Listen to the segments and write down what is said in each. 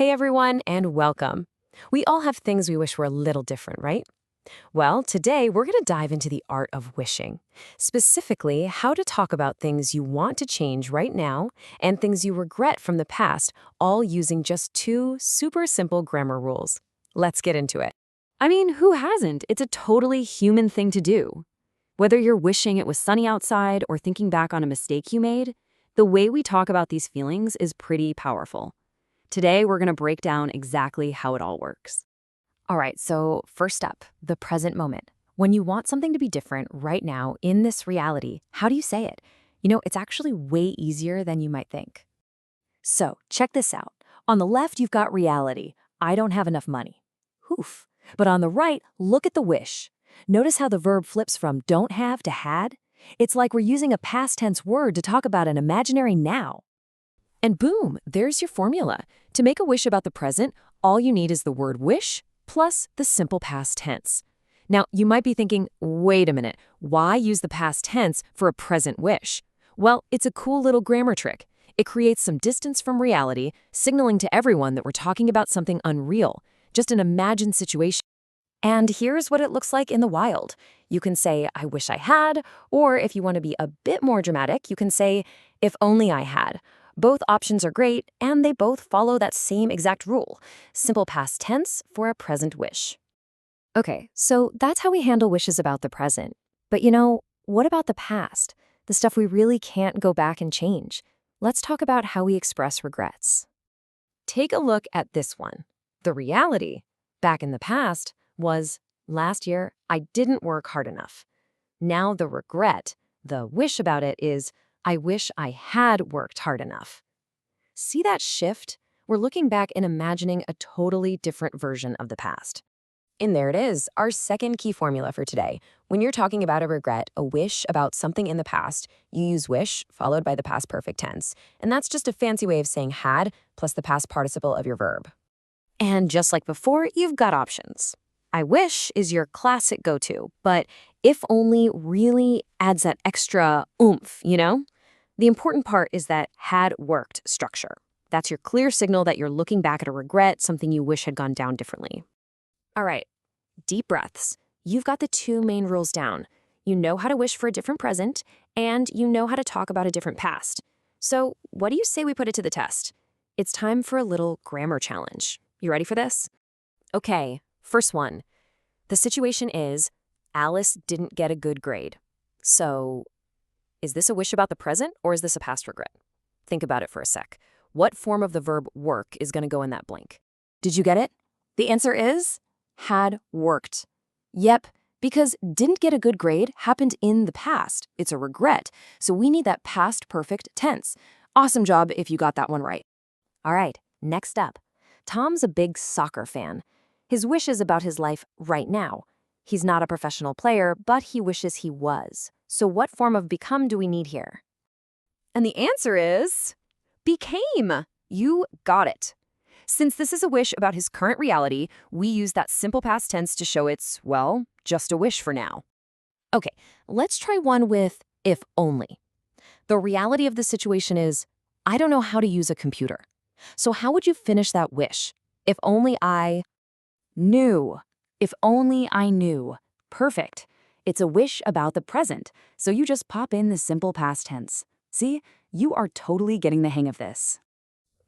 Hey everyone, and welcome. We all have things we wish were a little different, right? Well, today we're going to dive into the art of wishing. Specifically, how to talk about things you want to change right now and things you regret from the past, all using just two super simple grammar rules. Let's get into it. I mean, who hasn't? It's a totally human thing to do. Whether you're wishing it was sunny outside or thinking back on a mistake you made, the way we talk about these feelings is pretty powerful. Today, we're going to break down exactly how it all works. All right, so first up, the present moment. When you want something to be different right now in this reality, how do you say it? It's actually way easier than you might think. So, check this out. On the left, you've got reality. I don't have enough money. Oof. But on the right, look at the wish. Notice how the verb flips from don't have to had? It's like we're using a past tense word to talk about an imaginary now. And boom, there's your formula. To make a wish about the present, all you need is the word wish plus the simple past tense. Now, you might be thinking, wait a minute, why use the past tense for a present wish? Well, it's a cool little grammar trick. It creates some distance from reality, signaling to everyone that we're talking about something unreal, just an imagined situation. And here's what it looks like in the wild. You can say, I wish I had, or if you want to be a bit more dramatic, you can say, if only I had. Both options are great, and they both follow that same exact rule. Simple past tense for a present wish. Okay, so that's how we handle wishes about the present. But what about the past? The stuff we really can't go back and change. Let's talk about how we express regrets. Take a look at this one. The reality, back in the past, was, last year, I didn't work hard enough. Now the regret, the wish about it is, I wish I had worked hard enough. See that shift? We're looking back and imagining a totally different version of the past. And there it is, our second key formula for today. When you're talking about a regret, a wish about something in the past, you use wish followed by the past perfect tense. And that's just a fancy way of saying had plus the past participle of your verb. And just like before, you've got options. I wish is your classic go-to, but if only really adds that extra oomph, The important part is that had worked structure. That's your clear signal that you're looking back at a regret, something you wish had gone down differently. All right, deep breaths. You've got the two main rules down. You know how to wish for a different present, and you know how to talk about a different past. So what do you say we put it to the test? It's time for a little grammar challenge. You ready for this? Okay, first one. The situation is, Alice didn't get a good grade. So, is this a wish about the present, or is this a past regret? Think about it for a sec. What form of the verb work is going to go in that blank? Did you get it? The answer is had worked. Yep, because didn't get a good grade happened in the past. It's a regret, so we need that past perfect tense. Awesome job if you got that one right. All right, next up. Tom's a big soccer fan. His wish is about his life right now. He's not a professional player, but he wishes he was. So what form of become do we need here? And the answer is became. You got it. Since this is a wish about his current reality, we use that simple past tense to show it's, well, just a wish for now. Okay, let's try one with if only. The reality of the situation is, I don't know how to use a computer. So how would you finish that wish? If only I knew. If only I knew. Perfect. It's a wish about the present, so you just pop in the simple past tense. See, you are totally getting the hang of this.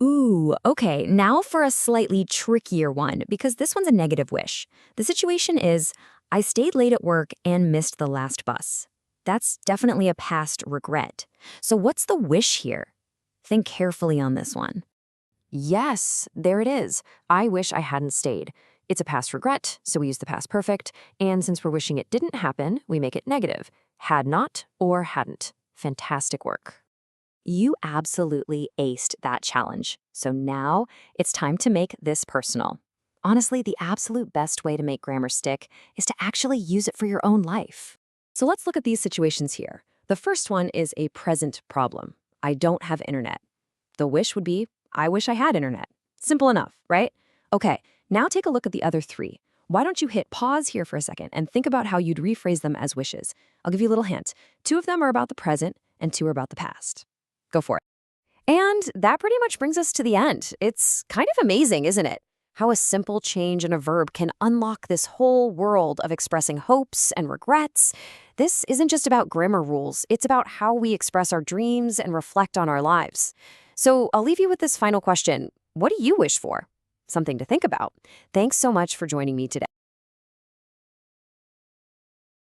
Ooh, okay, now for a slightly trickier one, because this one's a negative wish. The situation is, I stayed late at work and missed the last bus. That's definitely a past regret. So what's the wish here? Think carefully on this one. Yes, there it is. I wish I hadn't stayed. It's a past regret, so we use the past perfect, and since we're wishing it didn't happen, we make it negative. Had not or hadn't. Fantastic work. You absolutely aced that challenge. So now it's time to make this personal. Honestly, the absolute best way to make grammar stick is to actually use it for your own life. So let's look at these situations here. The first one is a present problem. I don't have internet. The wish would be, I wish I had internet. Simple enough, right? Okay, now take a look at the other three. Why don't you hit pause here for a second and think about how you'd rephrase them as wishes. I'll give you a little hint. 2 of them are about the present and 2 are about the past. Go for it. And that pretty much brings us to the end. It's kind of amazing, isn't it? How a simple change in a verb can unlock this whole world of expressing hopes and regrets. This isn't just about grammar rules, it's about how we express our dreams and reflect on our lives. So I'll leave you with this final question. What do you wish for? Something to think about. Thanks so much for joining me today.